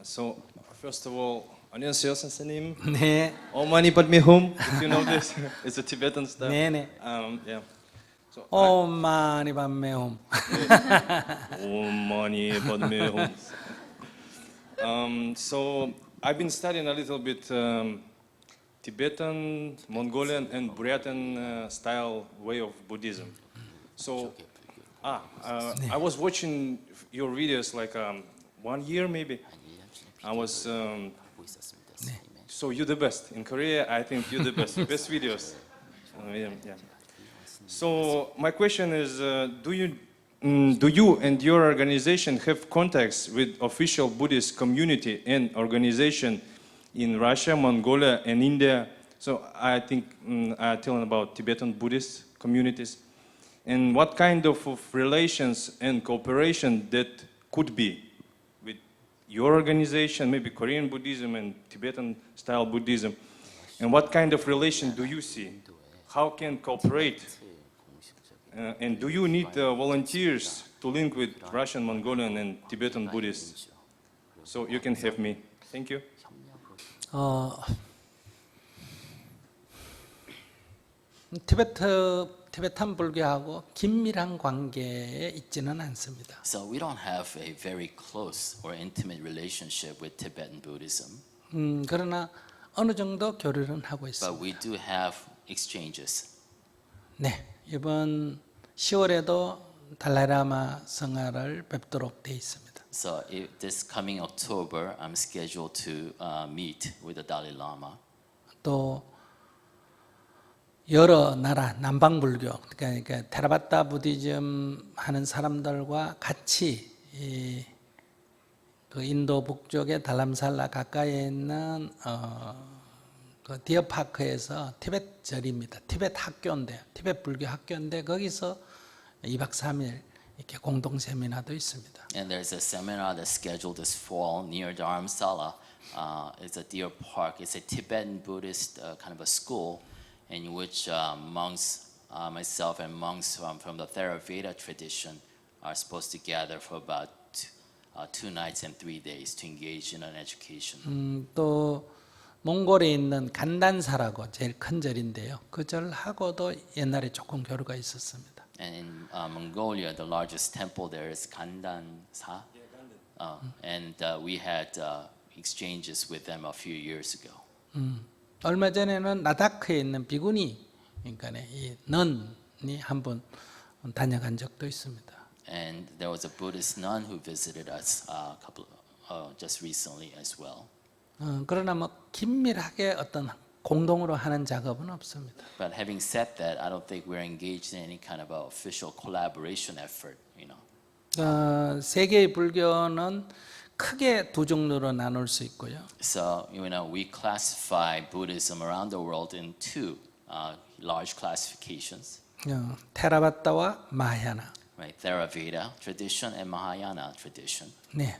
So first of all, 안녕하세요 선생님. 네, Omani padme hum. If you know this, it's a Tibetan style. 네네. Yeah. So 오마니 밤매홈. Omani padme hum. So I've been studying a little bit Tibetan, Mongolian, and Buratan style way of Buddhism. So I was watching your videos like 1 year maybe. I was so you're the best in Korea. I think you're the best. Best videos. Yeah. So my question is, do you and your organization have contacts with official Buddhist community and organization in Russia, Mongolia, and India? So I think I'm telling about Tibetan Buddhist communities, and what kind of relations and cooperation that could be with your organization, maybe Korean Buddhism and Tibetan style Buddhism, and what kind of relation do you see? How can cooperate? And do you need volunteers to link with Russian, Mongolian, and Tibetan Buddhists? So you can help me. Thank you. 티베탄 불교하고 긴밀한 관계에 있지는 않습니다. So we don't have a very close or intimate relationship with Tibetan Buddhism, 그러나 어느 정도 교류는 하고 있습니다. but we do have exchanges. 네, 이번 10월에도 달라이라마 성하를 뵙도록 돼 있습니다. So this coming October, I'm scheduled to meet with the Dalai Lama. 또 여러 나라 남방 불교, 그러니까 테라바타 부디즘 하는 사람들과 같이 그 인도 북쪽의 달람살라 가까이에 있는 그 디어파크에서 티벳 절입니다. 티벳 학교인데, 티벳 불교 학교인데 거기서 2박 3일 이렇게 공동 세미나도 있습니다. And there's a seminar that's scheduled this fall near Dharamsala. It's a Deer Park. It's a Tibetan Buddhist kind of a school in which monks, myself and monks from the Theravada tradition are supposed to gather for about 2 nights and 3 days to engage in an education. 또 몽골에 있는 간단사라고 제일 큰 절인데요. 그 절하고도 옛날에 조금 교류가 있었습니다. And in Mongolia, the largest temple there is Kandansa. And we had exchanges with them a few years ago. 얼마 전에는 라다크에 있는 비구니, 그러니까 이 넌이 한번 다녀간 적도 있습니다. And there was a Buddhist nun who visited us just recently as well. 그러나 뭐 긴밀하게 어떤 공동으로 하는 작업은 없습니다. But having said that, I don't think we're engaged in any kind of a official collaboration effort. 세계의 불교는 크게 두 종류로 나눌 수 있고요. So we classify Buddhism around the world in two large classifications. 테라바타와 마하야나. Right, Theravada tradition and Mahayana tradition. 네,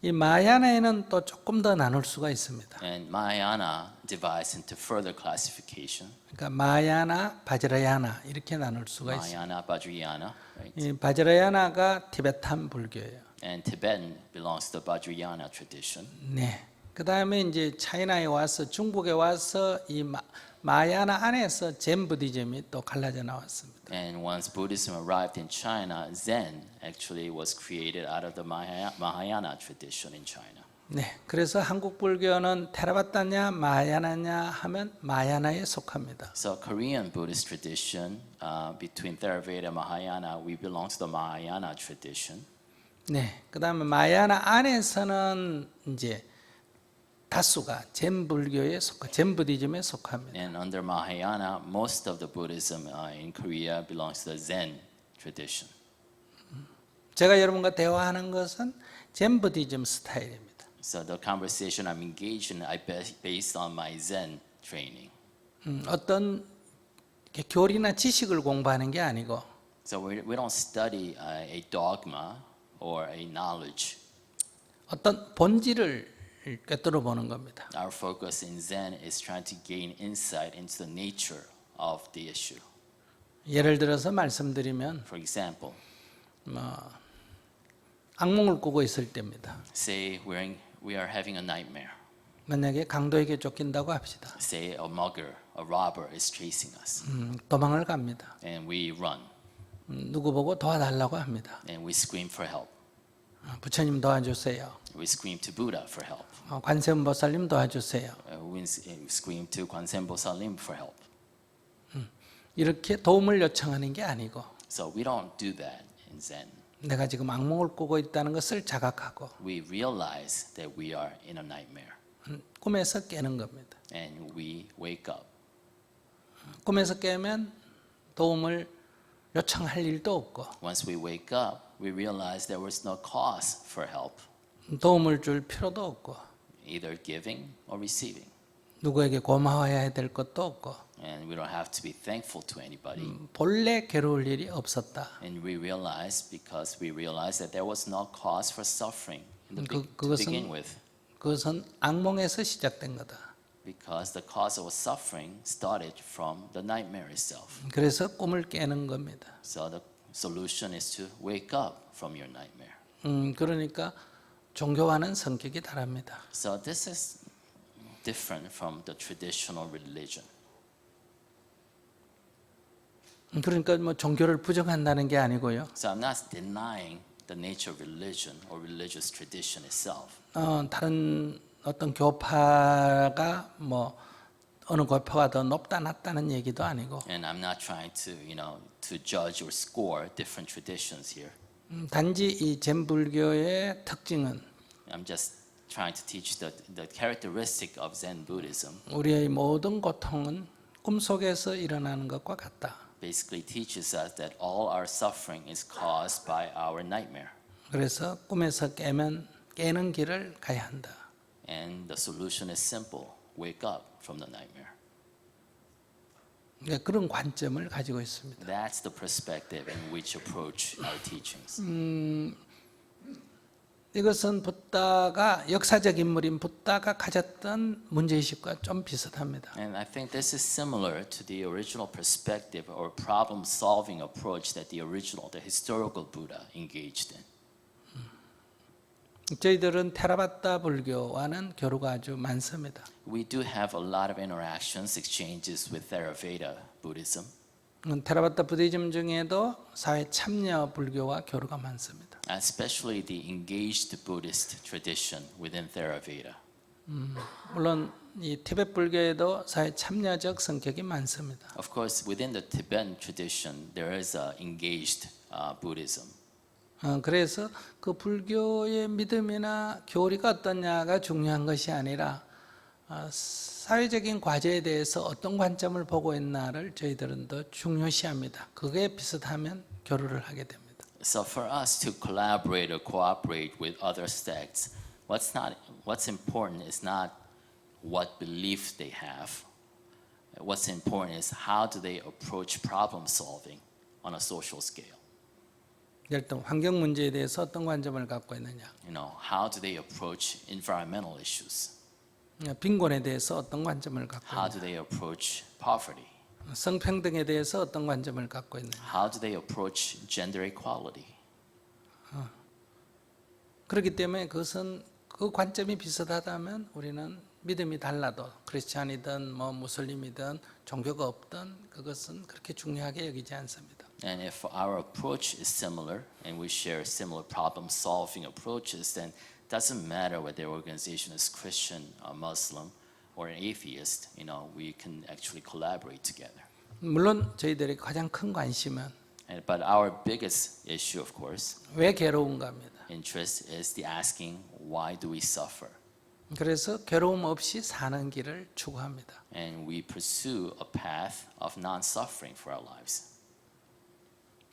이 마하야나에는 또 조금 더 나눌 수가 있습니다. And Mahayana divides into further classification. 그러니까 마하야나, 바지라야나 이렇게 나눌 수가 있습니다. Mahayana, Vajrayana, right? 이 바지라야나가 티베탄 불교예요. And Tibetan belongs to the Vajrayana tradition. 네. 그 다음에 이제 차이나에 와서 중국에 와서 이 마하야나 안에서 젠 부디즘이 또 갈라져 나왔습니다. And once Buddhism arrived in China, Zen actually was created out of the Mahayana tradition in China. 네. 그래서 한국 불교는 테라바타냐 마하야나냐 하면 마하야나에 속합니다. So Korean Buddhist tradition, between Theravada and Mahayana, we belong to the Mahayana tradition. 네. 그다음에 마하야나 안에서는 이제 다수가 젠 불교에 젠 부디즘에 속합니다. And under Mahayana, most of the Buddhism in Korea belongs to the Zen tradition. 제가 여러분과 대화하는 것은 젠 부디즘 스타일입니다. So the conversation I'm engaged in, based on my Zen training. 어떤 교리나 지식을 공부하는 게 아니고 So we don't study a dogma or a knowledge. 어떤 본질을 꿰뚫어 보는 겁니다. Our focus in Zen is trying to gain insight into the nature of the issue. 예를 들어서 말씀드리면 For example, 악몽을 꾸고 있을 때입니다. say we are having a nightmare. 만약에 강도에게 쫓긴다고 합시다. Say a mugger, a robber is chasing us, 도망을 갑니다. and we run, 누구 보고 도와달라고 합니다. and we scream for help. 부처님 도와주세요. We scream to Buddha for help. 관세음보살님 도와주세요. We scream to 관세음보살님 for help. 이렇게 도움을 요청하는 게 아니고 So we don't do that in Zen. 내가 지금 악몽을 꾸고 있다는 것을 자각하고 We realize that we are in a nightmare, 꿈에서 깨는 겁니다. and we wake up. 꿈에서 깨면 도움을 요청할 일도 없고 Once we wake up, we realize there was no cause for help, 도움을 줄 필요도 없고 either giving or receiving. 누구에게 고마워해야 될 것도 없고 And we don't have to be thankful to anybody. 본래 괴로울 일이 없었다. And we realize, because we realize that there was no cause for suffering in the to 그것은- begin with, 그것은 악몽에서 시작된 거다. because the cause of suffering started from the nightmare itself. 그래서 꿈을 깨는 겁니다. So the solution is to wake up from your nightmare. 그러니까 종교와는 성격이 다릅니다. So this is different from the traditional religion. 그러니까 뭐 종교를 부정한다는 게 아니고요. So I'm not denying the nature of religion or religious tradition itself. 다른 어떤 교파가 뭐 어느 교파가 더 높다 낮다는 얘기도 아니고 And I'm not trying to, to judge or score different traditions here. 단지 이 젠 불교의 특징은 I'm just trying to teach the characteristic of Zen Buddhism. 우리의 모든 고통은 꿈속에서 일어나는 것과 같다. Basically teaches us that all our suffering is caused by our nightmare. 그래서 꿈에서 깨는 길을 가야 한다. And the solution is simple. Wake up from the nightmare. 그러니까 그런 관점을 가지고 있습니다. That's the perspective in which approach our teachings. 이것은 붓다가 역사적 인물인 붓다가 가졌던 문제의식과 좀 비슷합니다. And I think this is similar to the original perspective or problem-solving approach that the historical Buddha engaged in. 저희들은 테라바타 불교와는 교류가 아주 많습니다. We do have a lot of interactions, exchanges with Theravada Buddhism. 테라바타 부디즘 중에도 사회 참여 불교와 교류가 많습니다. Especially the engaged Buddhist tradition within Theravada. 물론 이 티베트 불교에도 사회 참여적 성격이 많습니다. Of course, within the Tibetan tradition, there is a engaged Buddhism. 그래서 그 불교의 믿음이나 교리가 어떠냐가 중요한 것이 아니라 사회적인 과제에 대해서 어떤 관점을 보고 있나를 저희들은 더 중요시합니다. 그게 비슷하면 교류를 하게 됩니다. So for us to collaborate or cooperate with other sects, what's important is not what belief they have. What's important is how do they approach problem solving on a social scale. 예를 들어 환경 문제에 대해서 어떤 관점을 갖고 있느냐, How do they approach environmental issues? 빈곤에 대해서 어떤 관점을 갖고 How 있느냐, do they approach poverty? 성평등에 대해서 어떤 관점을 갖고 있느냐. How do they approach gender equality? 그렇기 때문에 그것은 그 관점이 비슷하다면 우리는 믿음이 달라도 크리스찬이든 뭐 무슬림이든 종교가 없든 그것은 그렇게 중요하게 여기지 않습니다. And if our approach is similar and we share similar problem-solving approaches, then it doesn't matter whether the organization is Christian, or Muslim, or an atheist. We can actually collaborate together. 물론 저희들의 가장 큰 관심은 But our biggest issue, of course, 왜 괴로운가입니다. interest is the asking, why do we suffer? 그래서 괴로움 없이 사는 길을 추구합니다. And we pursue a path of non-suffering for our lives.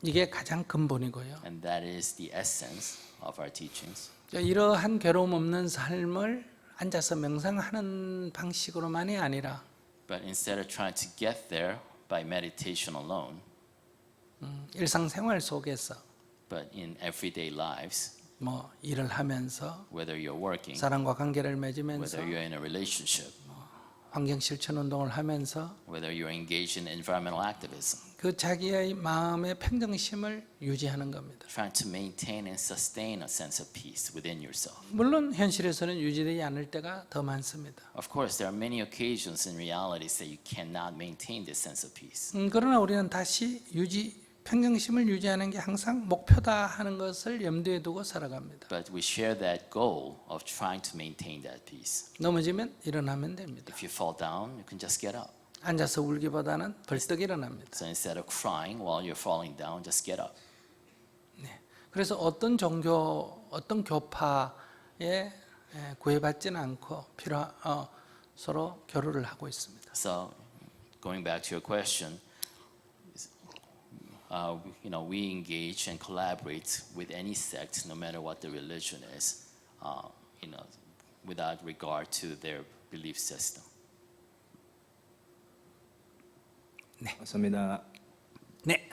이게 가장 근본이고요. And that is the essence of our teachings. 이러한 괴로움 없는 삶을 앉아서 명상하는 방식으로만이 아니라 But instead of trying to get there by meditation alone, 일상생활 속에서 but in everyday lives, 뭐 일을 하면서 whether you're working, 사람과 관계를 맺으면서 whether you're in a relationship, 환경 실천 운동을 하면서 whether you're engaged in environmental activism, 그 자기의 마음의 평정심을 유지하는 겁니다. trying to maintain and sustain a sense of peace within yourself. 물론 현실에서는 유지되지 않을 때가 더 많습니다. Of course, there are many occasions and realities that you cannot maintain this sense of peace. 그러나 우리는 다시 평정심을 유지하는 게 항상 목표다 하는 것을 염두에 두고 살아갑니다. But we share that goal of trying to maintain that peace. 넘어지면 일어나면 됩니다. If you fall down, you can just get up. 앉아서 울기보다는 벌떡 일어납니다. So instead of crying while you're falling down, just get up. 그래서 어떤 종교, 어떤 교파에 구애받지는 않고 서로 교류를 하고 있습니다. So, going back to your question, we engage and collaborate with any sect, no matter what the religion is, without regard to their belief system. 맞습니다. 네.